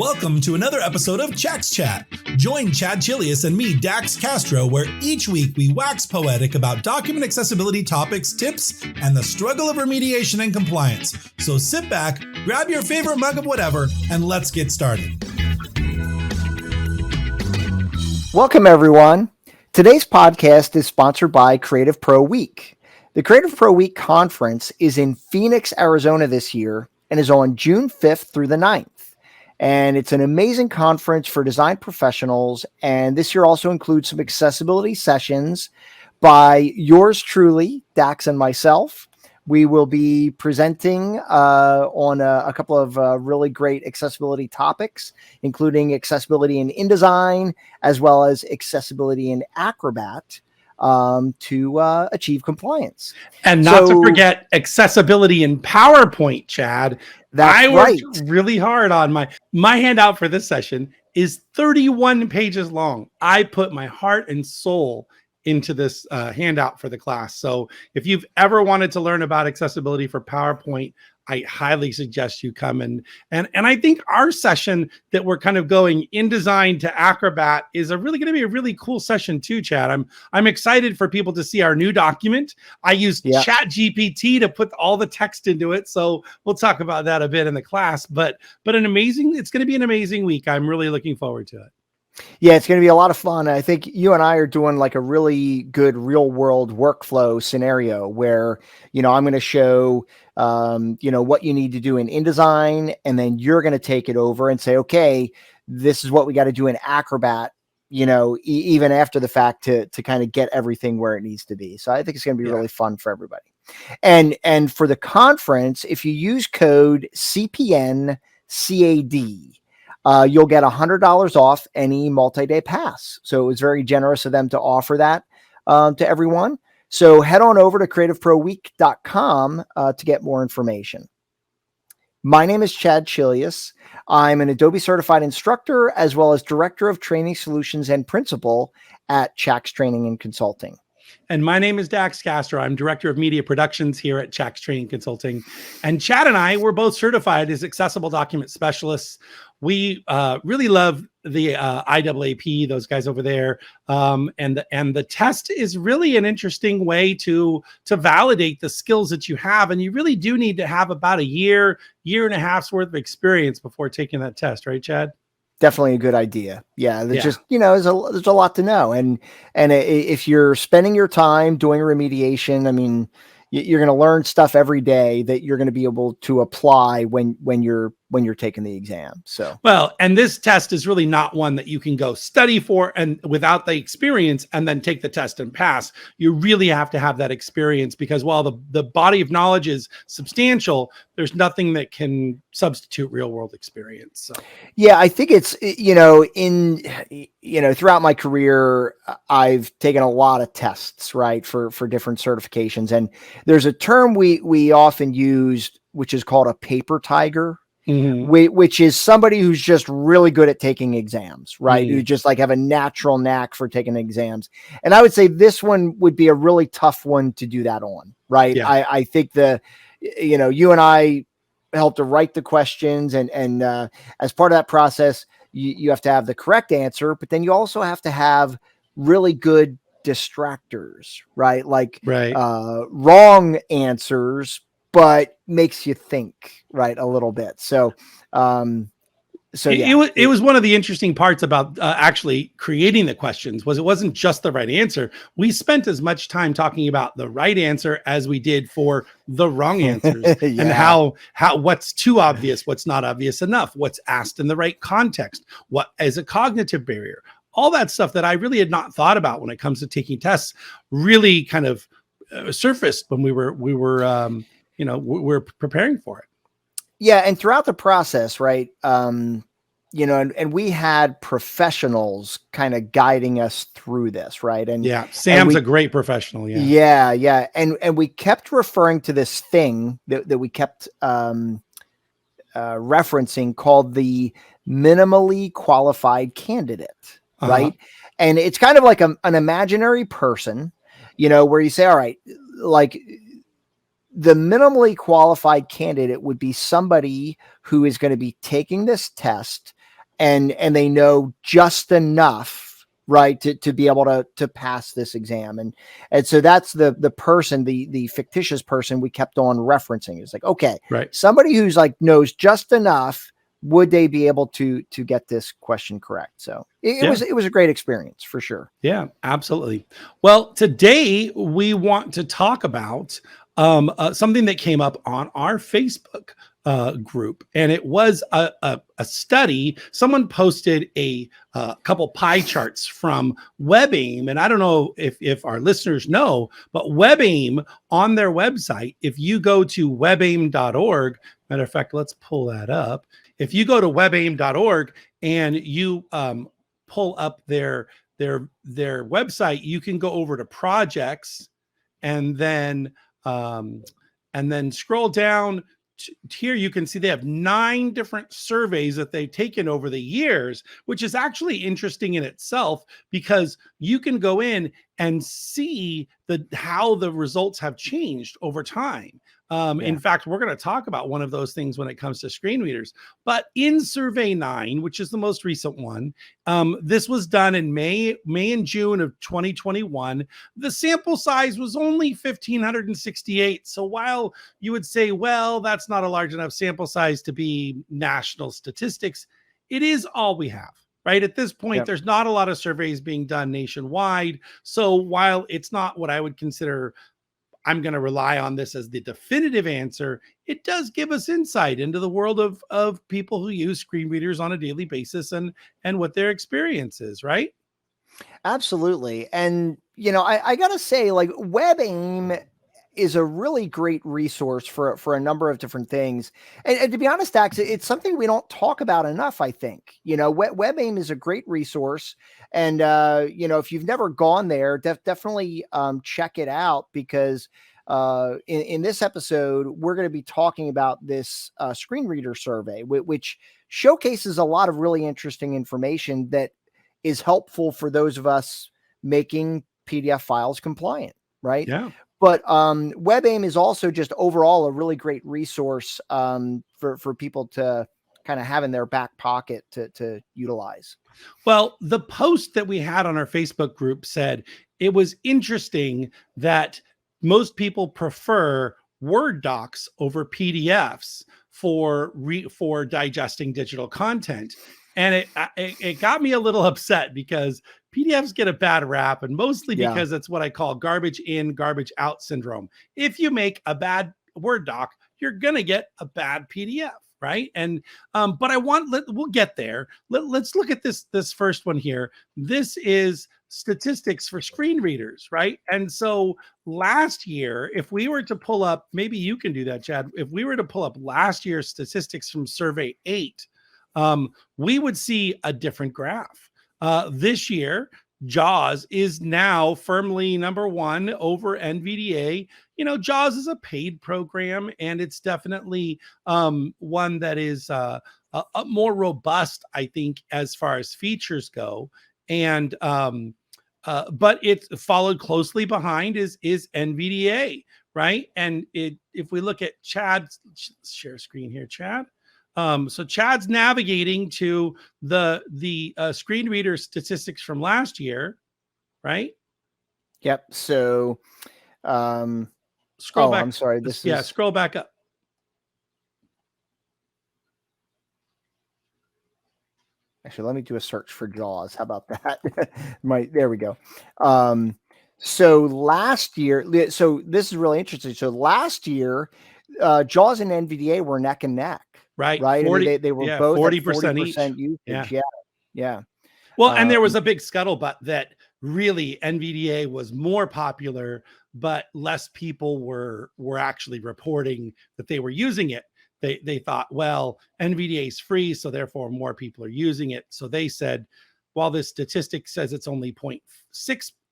Welcome to another episode of Chad's Chat. Join Chad Chilius and me, Dax Castro, where each week we wax poetic about document accessibility topics, tips, and the struggle of remediation and compliance. So sit back, grab your favorite mug of whatever, and let's get started. Welcome, everyone. Today's podcast is sponsored by Creative Pro Week. The Creative Pro Week conference is in Phoenix, Arizona this year and is on June 5th through the 9th. And it's an amazing conference for design professionals. And this year also includes some accessibility sessions by yours truly, Dax, and myself. We will be presenting on a couple of really great accessibility topics, including accessibility in InDesign, as well as accessibility in Acrobat to achieve compliance. And not to forget accessibility in PowerPoint, Chad. I worked really hard on my handout for this session is 31 pages long. I put my heart and soul into this handout for the class. So if you've ever wanted to learn about accessibility for PowerPoint, I highly suggest you come and I think our session that we're kind of going InDesign to Acrobat is really going to be a really cool session too, Chad. I'm excited for people to see our new document. I used ChatGPT to put all the text into it, so we'll talk about that a bit in the class. But it's going to be an amazing week. I'm really looking forward to it. Yeah, it's going to be a lot of fun. I think you and I are doing like a really good real world workflow scenario where, I'm going to show, what you need to do in InDesign, and then you're going to take it over and say, okay, this is what we got to do in Acrobat, even after the fact to kind of get everything where it needs to be. So I think it's going to be really fun for everybody. And for the conference, if you use code CPNCAD, you'll get $100 off any multi-day pass. So it was very generous of them to offer that to everyone. So head on over to creativeproweek.com to get more information. My name is Chad Chilius. I'm an Adobe certified instructor, as well as director of training solutions and principal at Chax Training and Consulting. And my name is Dax Castro. I'm director of media productions here at Chax Training Consulting. And Chad and I were both certified as accessible document specialists. We really love the IAAP, those guys over there. And the test is really an interesting way to validate the skills that you have. And you really do need to have about a year and a half's worth of experience before taking that test, right, Chad? Definitely a good idea. Yeah. There's just, there's a lot to know. And if you're spending your time doing remediation, I mean, you're going to learn stuff every day that you're going to be able to apply when you're taking the exam. So, well, and this test is really not one that you can go study for and without the experience and then take the test and pass. You really have to have that experience, because while the body of knowledge is substantial, there's nothing that can substitute real world experience. So, yeah, I think it's, throughout my career, I've taken a lot of tests, right, for different certifications. And there's a term we often used, which is called a paper tiger. Mm-hmm. Which is somebody who's just really good at taking exams, right? Mm-hmm. Who just like have a natural knack for taking exams. And I would say this one would be a really tough one to do that on, right? Yeah. I think you and I helped to write the questions, and as part of that process, you have to have the correct answer, but then you also have to have really good distractors, right? Like wrong answers, but makes you think, right, a little bit. So, it was one of the interesting parts about actually creating the questions was it wasn't just the right answer. We spent as much time talking about the right answer as we did for the wrong answers and how what's too obvious, what's not obvious enough, what's asked in the right context, what is a cognitive barrier. All that stuff that I really had not thought about when it comes to taking tests really kind of surfaced when we're preparing for it. Yeah. And throughout the process, right. And we had professionals kind of guiding us through this. Right. And Sam's a great professional. Yeah. Yeah. And we kept referring to this thing that we kept referencing called the minimally qualified candidate. Right. And it's kind of like an imaginary person, where you say, all right, like, the minimally qualified candidate would be somebody who is going to be taking this test and they know just enough, right, to be able to pass this exam. And so that's the person, the fictitious person we kept on referencing. It's like, okay, right, somebody who's like knows just enough, would they be able to get this question correct? So it was a great experience for sure. Yeah, absolutely. Well, today we want to talk about something that came up on our Facebook group, and it was a study. Someone posted a couple pie charts from WebAIM, and I don't know if our listeners know, but WebAIM on their website, if you go to webaim.org, matter of fact, let's pull that up. If you go to webaim.org and you pull up their website, you can go over to projects and then scroll down here. You can see they have 9 different surveys that they've taken over the years, which is actually interesting in itself, because you can go in and see how the results have changed over time. In fact, we're going to talk about one of those things when it comes to screen readers. But in Survey 9, which is the most recent one, this was done in May and June of 2021. The sample size was only 1,568. So while you would say, well, that's not a large enough sample size to be national statistics, it is all we have. Right at this point, there's not a lot of surveys being done nationwide. So while it's not what I would consider, I'm going to rely on this as the definitive answer, it does give us insight into the world of people who use screen readers on a daily basis and what their experience is, right? Absolutely. And, I got to say, like, WebAIM is a really great resource for a number of different things. And to be honest, Dax, it's something we don't talk about enough, I think. WebAIM is a great resource. And, if you've never gone there, definitely check it out, because in this episode, we're going to be talking about this screen reader survey, which showcases a lot of really interesting information that is helpful for those of us making PDF files compliant, right? Yeah. But WebAIM is also just overall a really great resource for people to kind of have in their back pocket to utilize. Well, the post that we had on our Facebook group said it was interesting that most people prefer Word docs over PDFs for digesting digital content. And it got me a little upset, because PDFs get a bad rap, and mostly because it's what I call garbage in, garbage out syndrome. If you make a bad Word doc, you're going to get a bad PDF, right? And but we'll get there. Let's look at this first one here. This is statistics for screen readers, right? And so last year, if we were to pull up, maybe you can do that, Chad. If we were to pull up last year's statistics from Survey 8, we would see a different graph. This year, JAWS is now firmly number 1 over NVDA. JAWS is a paid program, and it's definitely one that is a more robust, I think, as far as features go. And but it's followed closely behind is NVDA, right? And if we look at Chad's share screen here, Chad. So Chad's navigating to the screen reader statistics from last year, right? Yep. So scroll back. I'm sorry. Scroll back up. Actually, let me do a search for JAWS. How about that? There we go. So last year, so this is really interesting. So last year, JAWS and NVDA were neck and neck. Right. 40, I mean, they were both 40% each. Usage. Yeah. Well, and there was a big scuttlebutt that really NVDA was more popular, but less people were actually reporting that they were using it. They thought, well, NVDA is free, so therefore more people are using it. So they said, while this statistic says it's only 0.6,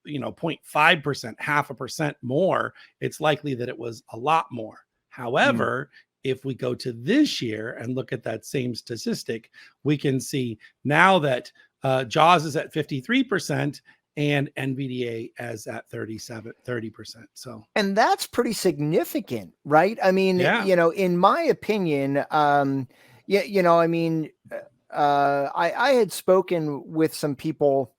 0.5%, 0.5% more, it's likely that it was a lot more. However, if we go to this year and look at that same statistic, we can see now that JAWS is at 53% and NVDA is at 30%. So, and that's pretty significant, right? I mean, in my opinion, I had spoken with some people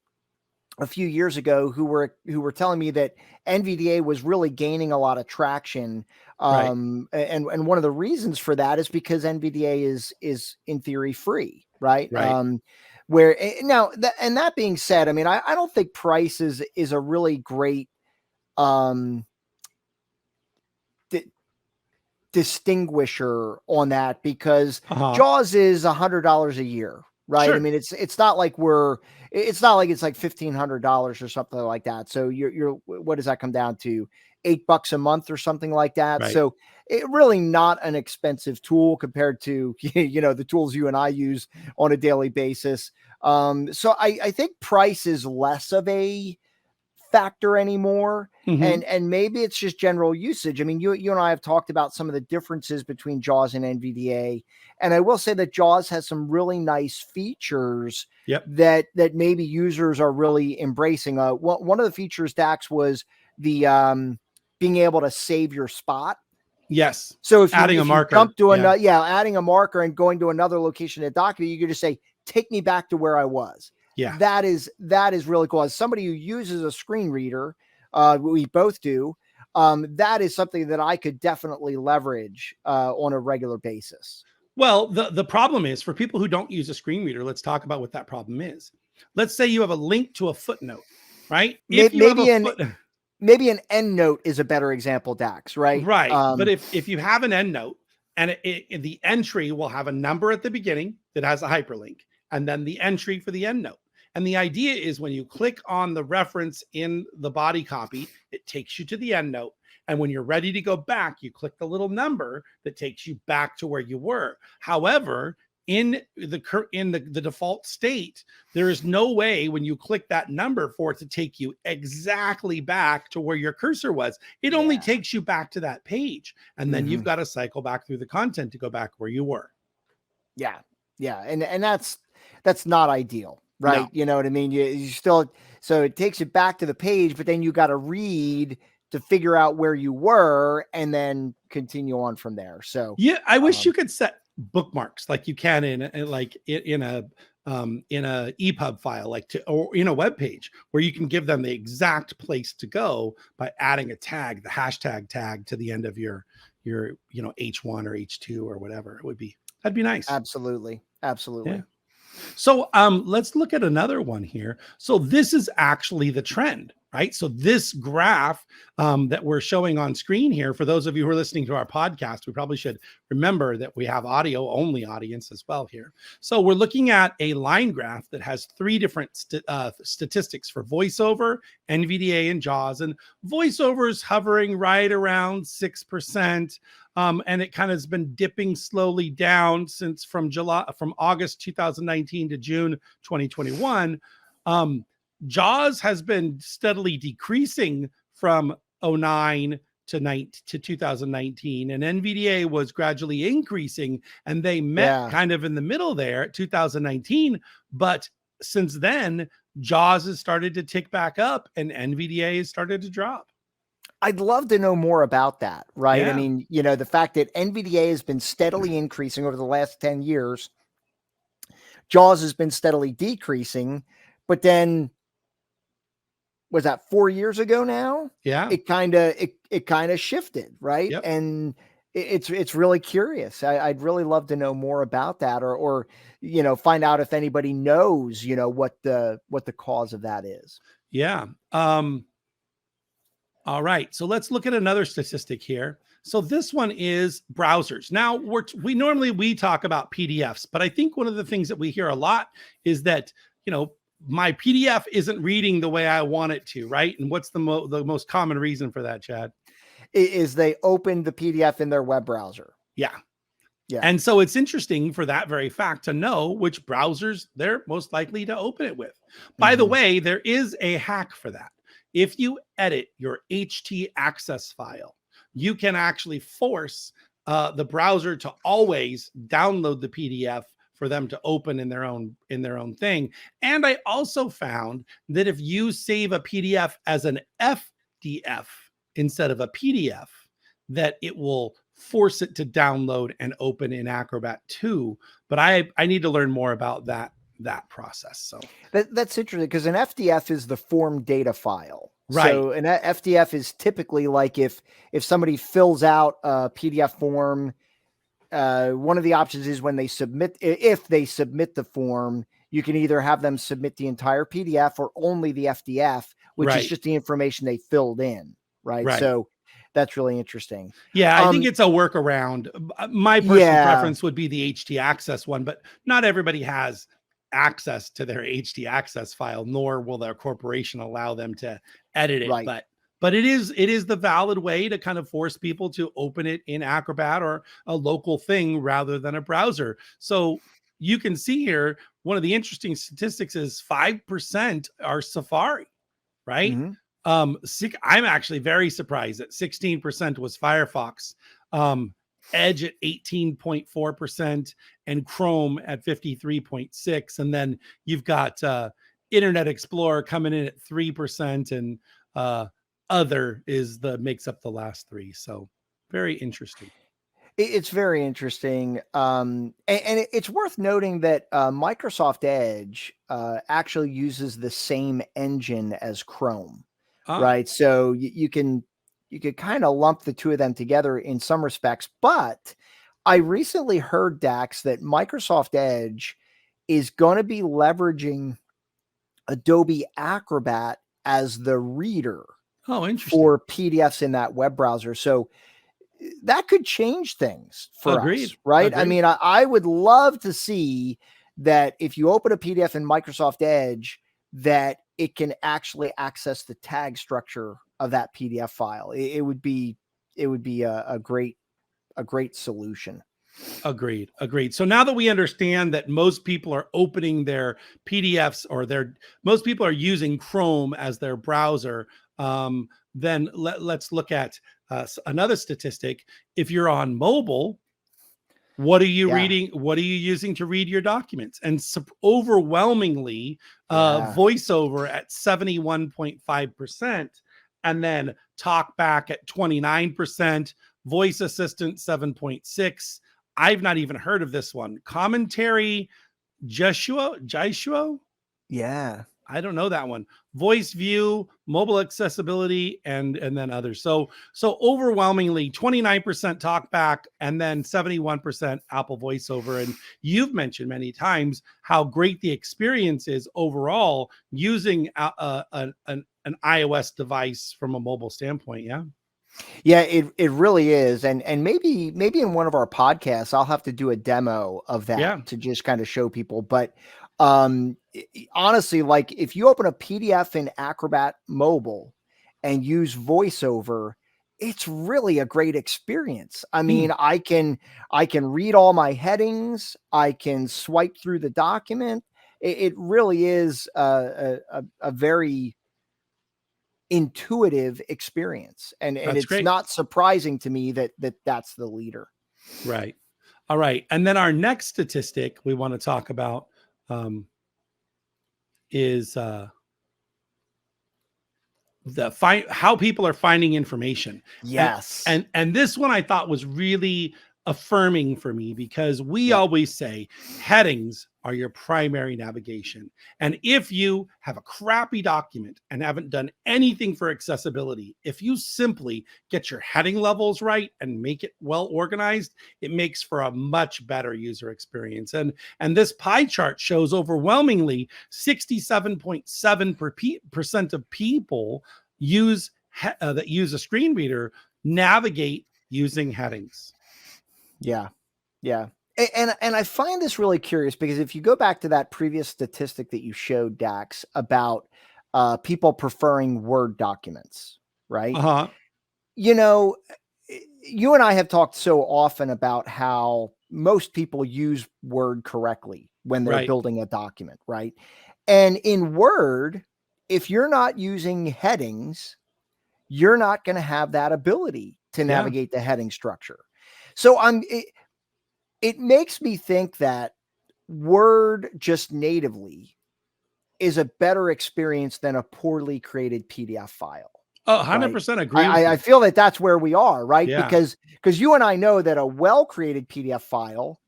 a few years ago who were telling me that NVDA was really gaining a lot of traction. And one of the reasons for that is because NVDA is in theory free, right? Where now that being said, I mean, I don't think price is a really great distinguisher on that, because JAWS is $100 a year, right? Sure. I mean, it's not like it's like $1,500 or something like that. So you're what does that come down to? $8 a month or something like that. Right. So it really not an expensive tool compared to, the tools you and I use on a daily basis. So I think price is less of a factor anymore. And maybe it's just general usage. I mean, you and I have talked about some of the differences between JAWS and NVDA. And I will say that JAWS has some really nice features that maybe users are really embracing. One of the features, Dax, was the being able to save your spot. Yes. So if adding you a marker, jump to adding a marker and going to another location at document, you could just say, take me back to where I was. Yeah. That is really cool. As somebody who uses a screen reader, we both do. That is something that I could definitely leverage on a regular basis. Well, the problem is, for people who don't use a screen reader, let's talk about what that problem is. Let's say you have a link to a footnote, right? Maybe an end note is a better example, Dax, right? Right. But if you have an end note, and the entry will have a number at the beginning that has a hyperlink, and then the entry for the end note. And the idea is, when you click on the reference in the body copy, it takes you to the end note. And when you're ready to go back, you click the little number that takes you back to where you were. However, in the default state, there is no way when you click that number for it to take you exactly back to where your cursor was. It only takes you back to that page. And then you've got to cycle back through the content to go back where you were. Yeah. Yeah. And that's not ideal, right? No. You know what I mean? You still, so it takes you back to the page, but then you got to read to figure out where you were and then continue on from there. So yeah, I wish you could set bookmarks like you can in a EPUB file, or in a web page, where you can give them the exact place to go by adding a tag, the hashtag tag, to the end of your H1 or H2 or whatever. That'd be nice. Absolutely. Yeah. So let's look at another one here. So this is actually the trend, right? So this graph that we're showing on screen here, for those of you who are listening to our podcast, we probably should remember that we have audio only audience as well here. So we're looking at a line graph that has three different statistics for VoiceOver, NVDA, and JAWS. And VoiceOver is hovering right around 6%. And it kind of has been dipping slowly down from August 2019 to June 2021. JAWS has been steadily decreasing from 2009 to 2019, and NVDA was gradually increasing, and they met kind of in the middle there at 2019. But since then, JAWS has started to tick back up, and NVDA has started to drop. I'd love to know more about that, right? Yeah. I mean, the fact that NVDA has been steadily increasing over the last 10 years, JAWS has been steadily decreasing, but then was that 4 years ago now? Yeah. It kind of shifted, right? Yep. And it's really curious. I'd really love to know more about that, or find out if anybody knows, what the cause of that is. Yeah. All right, so let's look at another statistic here. So this one is browsers. Now, we normally talk about PDFs, but I think one of the things that we hear a lot is that, my PDF isn't reading the way I want it to, right? And what's the most common reason for that, Chad? Is they open the PDF in their web browser. Yeah. And so it's interesting for that very fact to know which browsers they're most likely to open it with. By the way, there is a hack for that. If you edit your htaccess file, you can actually force the browser to always download the PDF for them to open in their own thing. And I also found that if you save a PDF as an FDF instead of a PDF, that it will force it to download and open in Acrobat too. But I need to learn more about that process. So that's interesting, because an FDF is the form data file. Right. So an FDF is typically like if somebody fills out a PDF form, one of the options is when they submit, if they submit the form, you can either have them submit the entire PDF or only the FDF, which is just the information they filled in. Right. So that's really interesting. Yeah, I think it's a workaround. My personal preference would be the HT access one, but not everybody has access to their HT access file, nor will their corporation allow them to edit it. Right. But it is the valid way to kind of force people to open it in Acrobat or a local thing rather than a browser. So you can see here, one of the interesting statistics is 5% are Safari, right? Mm-hmm. I'm actually very surprised that 16% was Firefox, Edge at 18.4%, and Chrome at 53.6%. And then you've got Internet Explorer coming in at 3%, and other makes up the last three. So very interesting. It's very interesting. And it's worth noting that Microsoft Edge actually uses the same engine as Chrome. Right. So you could kind of lump the two of them together in some respects. But I recently heard, Dax, that Microsoft Edge is going to be leveraging Adobe Acrobat as the reader for PDFs in that web browser. So that could change things for us, right? Agreed. I mean, I would love to see that if you open a PDF in Microsoft Edge, that it can actually access the tag structure of that PDF file. It would be a great solution. Agreed. So now that we understand that most people are opening their PDFs, or most people are using Chrome as their browser, then let's look at another statistic. If you're on mobile, what are you reading? What are you using to read your documents? And overwhelmingly, VoiceOver at 71.5%, and then TalkBack at 29%, Voice Assistant 7.6%. I've not even heard of this one. Commentary, Joshua? Yeah. I don't know that one. Voice View, Mobile Accessibility, and then others. So overwhelmingly 29% TalkBack, and then 71% Apple VoiceOver. And you've mentioned many times how great the experience is overall using an iOS device from a mobile standpoint. Yeah. Yeah, it really is. And maybe in one of our podcasts, I'll have to do a demo of that to just kind of show people. But honestly, like if you open a PDF in Acrobat Mobile and use VoiceOver, it's really a great experience. I mean, I can read all my headings. I can swipe through the document. It really is a very intuitive experience, and it's great. Not surprising to me that's the leader. Right. All right. And then our next statistic we want to talk about is how people are finding information. Yes. And this one I thought was really affirming for me, because we always say headings are your primary navigation. And if you have a crappy document and haven't done anything for accessibility, if you simply get your heading levels right and make it well organized, it makes for a much better user experience. And this pie chart shows overwhelmingly 67.7% of people that use a screen reader navigate using headings. Yeah. And I find this really curious, because if you go back to that previous statistic that you showed, Dax, about people preferring Word documents, right? Uh-huh. You know, you and I have talked so often about how most people use Word correctly when they're building a document, right? And in Word, if you're not using headings, you're not going to have that ability to navigate the heading structure. So it makes me think that Word just natively is a better experience than a poorly created PDF file. Oh, 100% agree. I feel that that's where we are, right? Yeah. Because you and I know that a well-created PDF file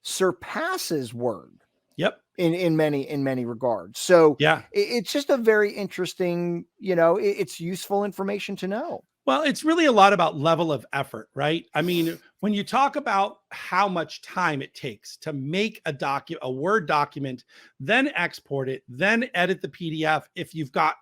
surpasses Word. Yep. In many regards. So yeah, it's just a very interesting, it's useful information to know. Well, it's really a lot about level of effort, right? I mean, when you talk about how much time it takes to make a Word document, then export it, then edit the PDF, if you've got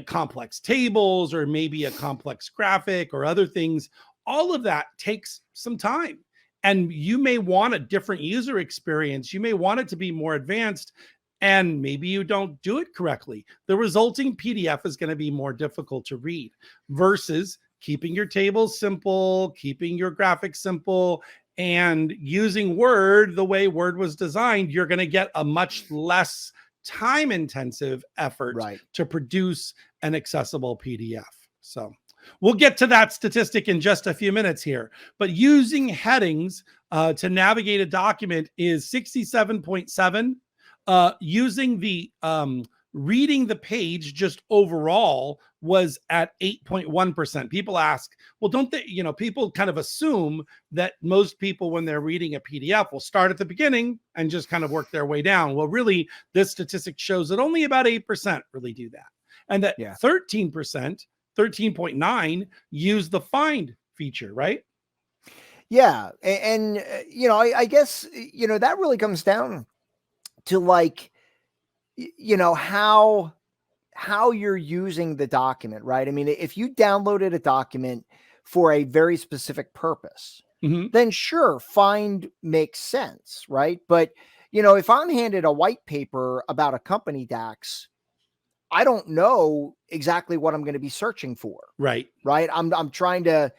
complex tables or maybe a complex graphic or other things, all of that takes some time. And you may want a different user experience. You may want it to be more advanced, and maybe you don't do it correctly. The resulting PDF is going to be more difficult to read versus keeping your tables simple, keeping your graphics simple, and using Word the way Word was designed. You're going to get a much less time intensive effort to produce an accessible PDF. So we'll get to that statistic in just a few minutes here, but using headings to navigate a document is 67.7. Using the reading the page just overall was at 8.1%. People ask, well, don't they, people kind of assume that most people, when they're reading a PDF, will start at the beginning and just kind of work their way down. Well, really, this statistic shows that only about 8% really do that. And that 13%, 13.9 use the find feature, right? Yeah. And I guess, that really comes down to how you're using the document, right? I mean, if you downloaded a document for a very specific purpose, then sure, find makes sense, right? But, if I'm handed a white paper about a company, Dax, I don't know exactly what I'm going to be searching for. Right. I'm trying to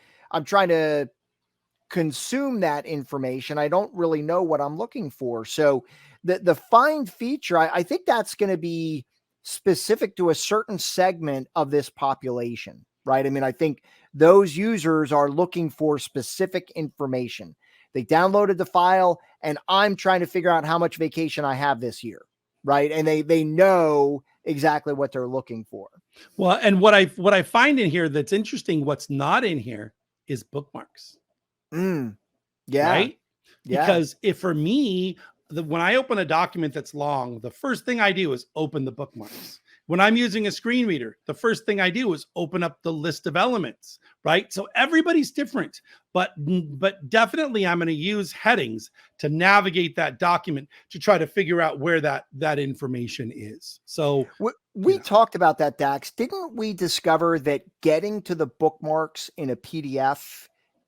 consume that information. I don't really know what I'm looking for. So the find feature, I think that's going to be specific to a certain segment of this population, right? I mean, I think those users are looking for specific information. They downloaded the file and I'm trying to figure out how much vacation I have this year, right? And they know exactly what they're looking for. Well, and what I find in here that's interesting, what's not in here is bookmarks. Yeah. Right? Yeah. Because if for me, when I open a document that's long, the first thing I do is open the bookmarks. When I'm using a screen reader, the first thing I do is open up the list of elements, right? So everybody's different, but definitely I'm going to use headings to navigate that document to try to figure out where that information is. So we talked about that, Dax. Didn't we discover that getting to the bookmarks in a PDF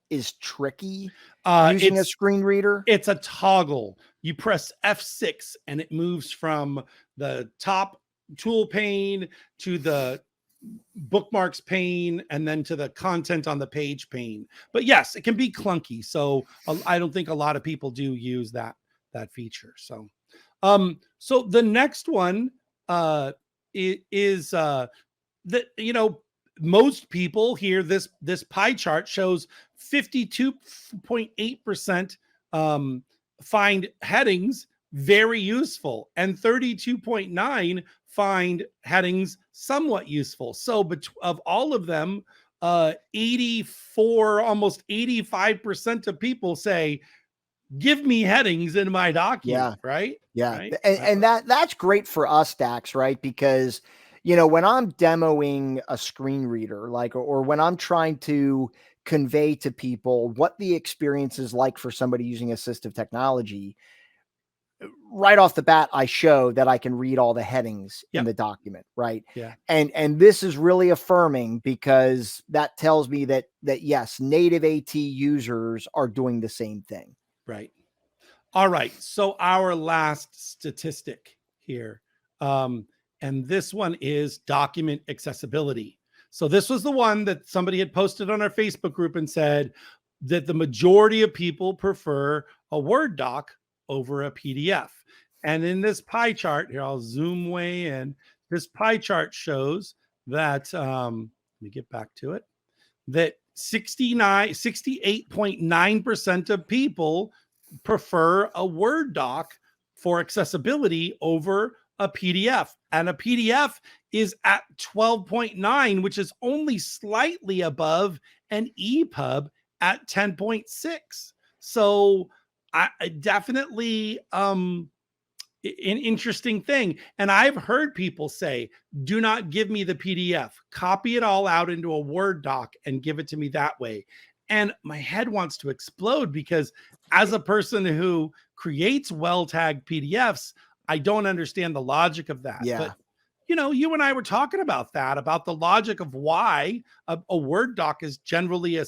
is tricky using a screen reader? It's a toggle. You press F6 and it moves from the top tool pane to the bookmarks pane and then to the content on the page pane. But yes, it can be clunky. So I don't think a lot of people do use that feature. So so the next one is that most people here, this pie chart shows 52.8% find headings very useful and 32.9 find headings somewhat useful. So of all of them, 84, almost 85% of people say, give me headings in my document, right? Yeah. Right? And that's great for us, Dax, right? Because when I'm demoing a screen reader, or when I'm trying to convey to people what the experience is like for somebody using assistive technology, right off the bat, I show that I can read all the headings in the document, right? Yeah. And this is really affirming because that tells me that yes, native AT users are doing the same thing. Right. All right. So our last statistic here. And this one is document accessibility. So this was the one that somebody had posted on our Facebook group and said that the majority of people prefer a Word doc over a PDF. And in this pie chart here, I'll zoom way in. This pie chart shows that, let me get back to it, that 68.9% of people prefer a Word doc for accessibility over a PDF, and a PDF is at 12.9, which is only slightly above an EPUB at 10.6. So I definitely an interesting thing. And I've heard people say, do not give me the PDF, copy it all out into a Word doc and give it to me that way. And my head wants to explode, because as a person who creates well-tagged PDFs, I don't understand the logic of that. Yeah. But you and I were talking about that, about the logic of why a Word doc is generally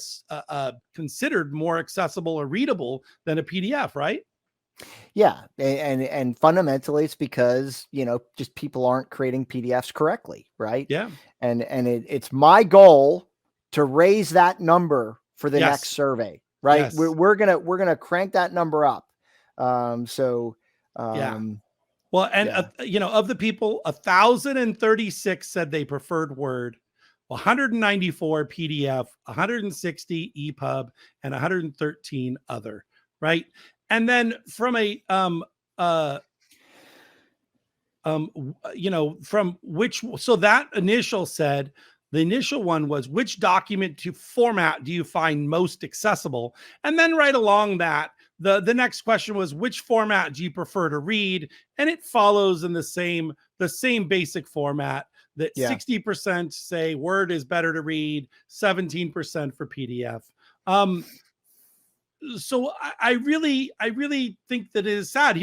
considered more accessible or readable than a PDF, right? Yeah. And fundamentally it's because, just people aren't creating PDFs correctly. Right. Yeah. And it's my goal to raise that number for the next survey. Right. Yes. We're going to crank that number up. Yeah. Well, and of the people, 1,036 said they preferred Word, 194 PDF, 160 EPUB, and 113 other, right? And then from from which, so that initial said, the initial one was, which document to format do you find most accessible? And then right along that, the next question was, which format do you prefer to read? And it follows in the same basic format, that 60% say Word is better to read, 17% for PDF. So I really think that it is sad.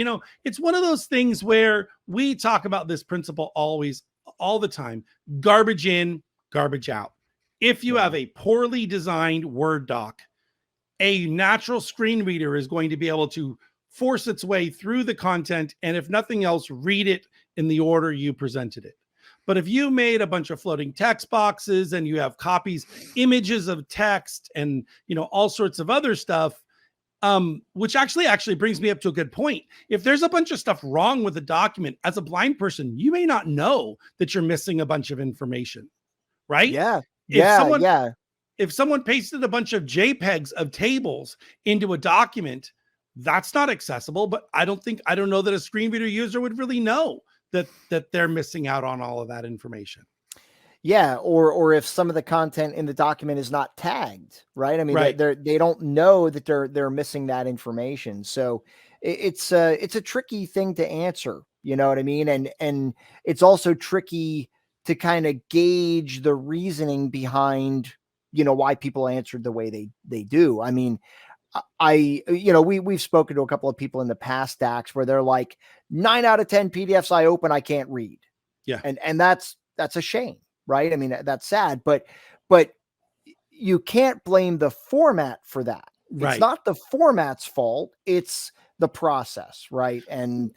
It's one of those things where we talk about this principle all the time: garbage in, garbage out. If you have a poorly designed Word doc, a natural screen reader is going to be able to force its way through the content, and if nothing else, read it in the order you presented it. But if you made a bunch of floating text boxes and you have copies, images of text, and all sorts of other stuff, which actually brings me up to a good point. If there's a bunch of stuff wrong with the document, as a blind person, you may not know that you're missing a bunch of information, right? Yeah. If someone pasted a bunch of JPEGs of tables into a document, that's not accessible. But I don't know that a screen reader user would really know that they're missing out on all of that information. Yeah, or if some of the content in the document is not tagged, right? I mean, right. they don't know that they're missing that information. So it's a tricky thing to answer. You know what I mean? And it's also tricky to kind of gauge the reasoning behind, why people answered the way they do. I mean, we've spoken to a couple of people in the past, Dax, where they're like, 9 out of 10 PDFs I open, I can't read. Yeah. And that's a shame. Right. I mean, that's sad, but you can't blame the format for that. Right. It's not the format's fault. It's the process. Right. And,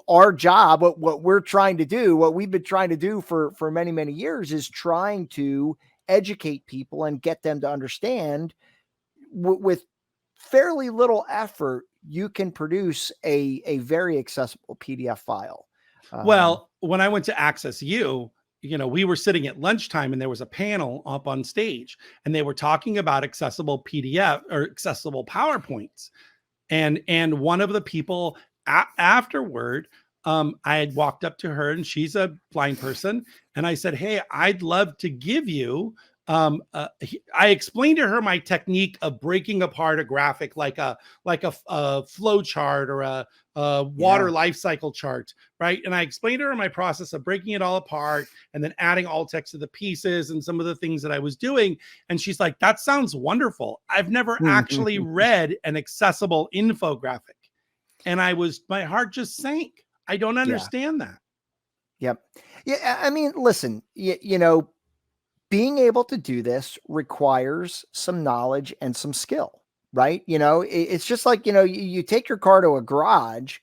our job, what we're trying to do, what we've been trying to do for many, many years, is trying to educate people and get them to understand with fairly little effort, you can produce a very accessible PDF file. Well, when I went to Access U, we were sitting at lunchtime and there was a panel up on stage and they were talking about accessible PDF or accessible PowerPoints. And one of the people afterward, I had walked up to her, and she's a blind person. And I said, hey, I'd love to give you, I explained to her my technique of breaking apart a graphic like a flow chart or a water life cycle chart, right? And I explained to her my process of breaking it all apart and then adding alt text to the pieces and some of the things that I was doing. And she's like, that sounds wonderful. I've never actually read an accessible infographic. And my heart just sank. I don't understand that. Yep. Yeah. I mean, listen, being able to do this requires some knowledge and some skill, right? It's just like, you take your car to a garage.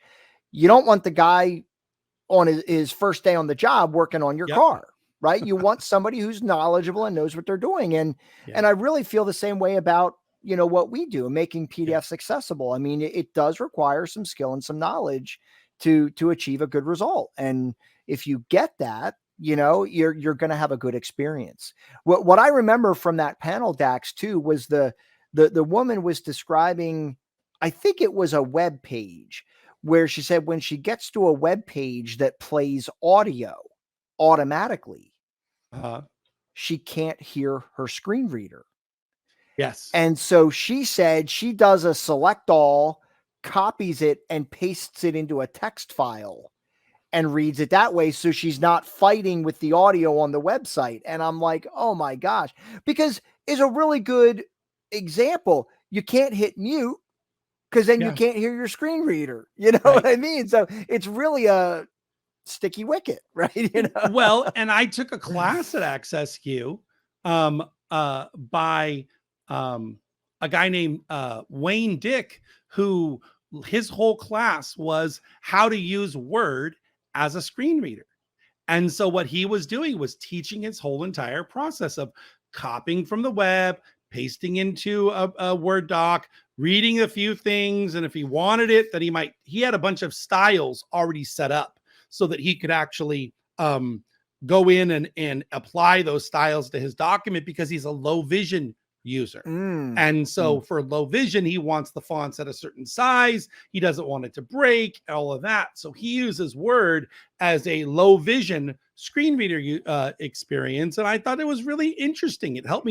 You don't want the guy on his first day on the job working on your car, right? You want somebody who's knowledgeable and knows what they're doing. And I really feel the same way about, what we do, making PDFs accessible. I mean, it does require some skill and some knowledge to achieve a good result. And if you get that, you're going to have a good experience. What I remember from that panel, Dax, too, was the woman was describing, I think it was a web page where she said when she gets to a web page that plays audio automatically, she can't hear her screen reader. Yes. And so she said she does a select all, copies it, and pastes it into a text file and reads it that way. So she's not fighting with the audio on the website. And I'm like, oh my gosh, because it's a really good example. You can't hit mute because then you can't hear your screen reader. You know what I mean? So it's really a sticky wicket, right? You know? Well, and I took a class at Access Q by a guy named Wayne Dick, who his whole class was how to use Word as a screen reader. And so what he was doing was teaching his whole entire process of copying from the web, pasting into a Word doc, reading a few things. And if he wanted it, that he had a bunch of styles already set up so that he could actually go in and apply those styles to his document, because he's a low vision user. And so for low vision, he wants the fonts at a certain size. He doesn't want it to break, all of that. So he uses Word as a low vision screen reader experience. And I thought it was really interesting. It helped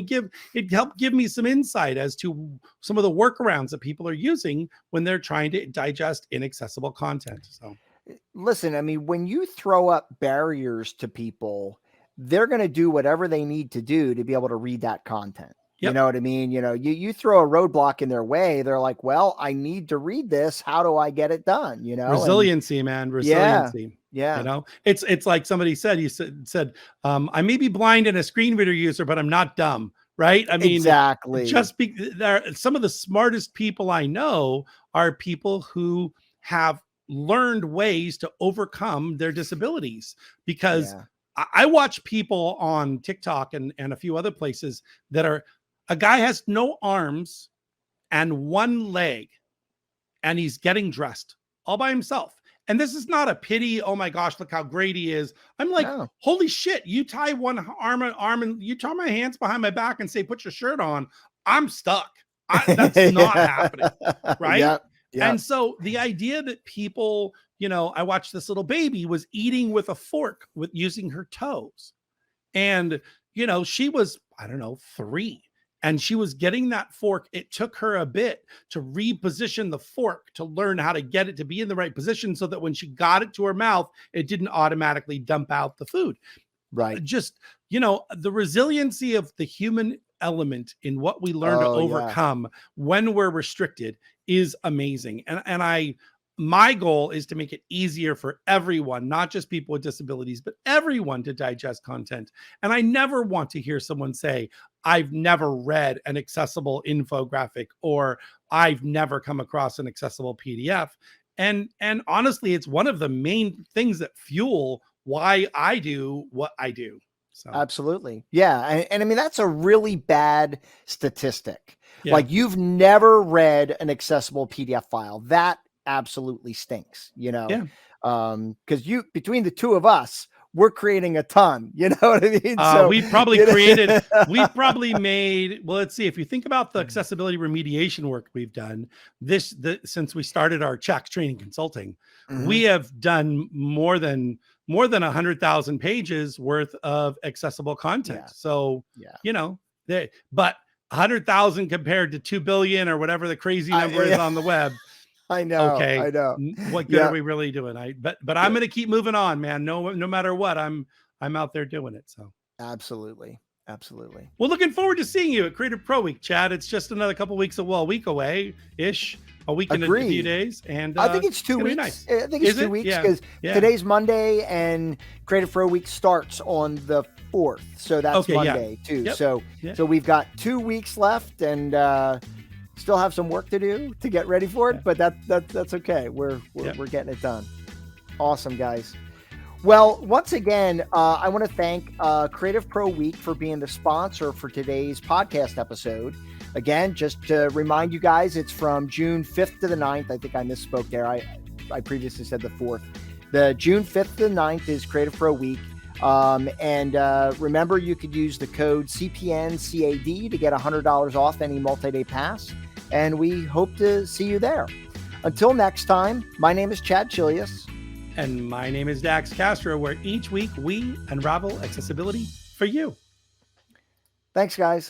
give me some insight as to some of the workarounds that people are using when they're trying to digest inaccessible content. So listen, I mean, when you throw up barriers to people, they're going to do whatever they need to do to be able to read that content. Yep. You know what I mean? You know, you throw a roadblock in their way, they're like, well, I need to read this. How do I get it done? You know, resiliency, man. Resiliency. Yeah. You know, it's like somebody said, I may be blind and a screen reader user, but I'm not dumb. Right. I mean, exactly. Some of the smartest people I know are people who have learned ways to overcome their disabilities, because I watch people on TikTok and a few other places that a guy has no arms and one leg, and he's getting dressed all by himself. And this is not a pity. Oh my gosh, look how great he is. I'm like, holy shit. You tie one arm and you tie my hands behind my back and say, put your shirt on. I'm stuck. That's not happening. Right. Yep. And so the idea that people, you know, I watched this little baby was eating with a fork using her toes. And, you know, she was, I don't know, 3. And she was getting that fork. It took her a bit to reposition the fork to learn how to get it to be in the right position so that when she got it to her mouth, it didn't automatically dump out the food. Right. Just, you know, the resiliency of the human element in what we learn to overcome when we're restricted is amazing. And my goal is to make it easier for everyone, not just people with disabilities, but everyone to digest content. And I never want to hear someone say, I've never read an accessible infographic, or I've never come across an accessible PDF. And honestly, it's one of the main things that fuel why I do what I do. So. Absolutely. Yeah. And I mean, that's a really bad statistic. Yeah. Like, you've never read an accessible PDF file. That absolutely stinks, you know? Yeah. Because between the two of us, we're creating a ton, you know what I mean? So we've probably made, well, let's see, if you think about the accessibility remediation work we've done, since we started our CHACS training consulting, we have done more than 100,000 pages worth of accessible content. Yeah. So, you know, but 100,000 compared to 2 billion or whatever the crazy number is on the web. I know. Okay. I know. What good are we really doing? But I'm going to keep moving on, man. No matter what, I'm out there doing it. So absolutely. Well, looking forward to seeing you at Creative Pro Week, Chad. It's just another couple weeks, a week away ish. A week and a few days, and I think it's 2 weeks. Nice. I think it's 2 weeks because today's Monday and Creative Pro Week starts on the 4th, so that's Monday too. Yep. So we've got 2 weeks left, and still have some work to do to get ready for it, but that's okay. We're getting it done. Awesome, guys. Well, once again, I want to thank Creative Pro Week for being the sponsor for today's podcast episode. Again, just to remind you guys, it's from June 5th to the 9th. I think I misspoke there. I previously said the 4th. The June 5th to the 9th is Creative Pro Week. And remember, you could use the code CPNCAD to get $100 off any multi-day pass. And we hope to see you there. Until next time, my name is Chad Chilius. And my name is Dax Castro, where each week we unravel accessibility for you. Thanks, guys.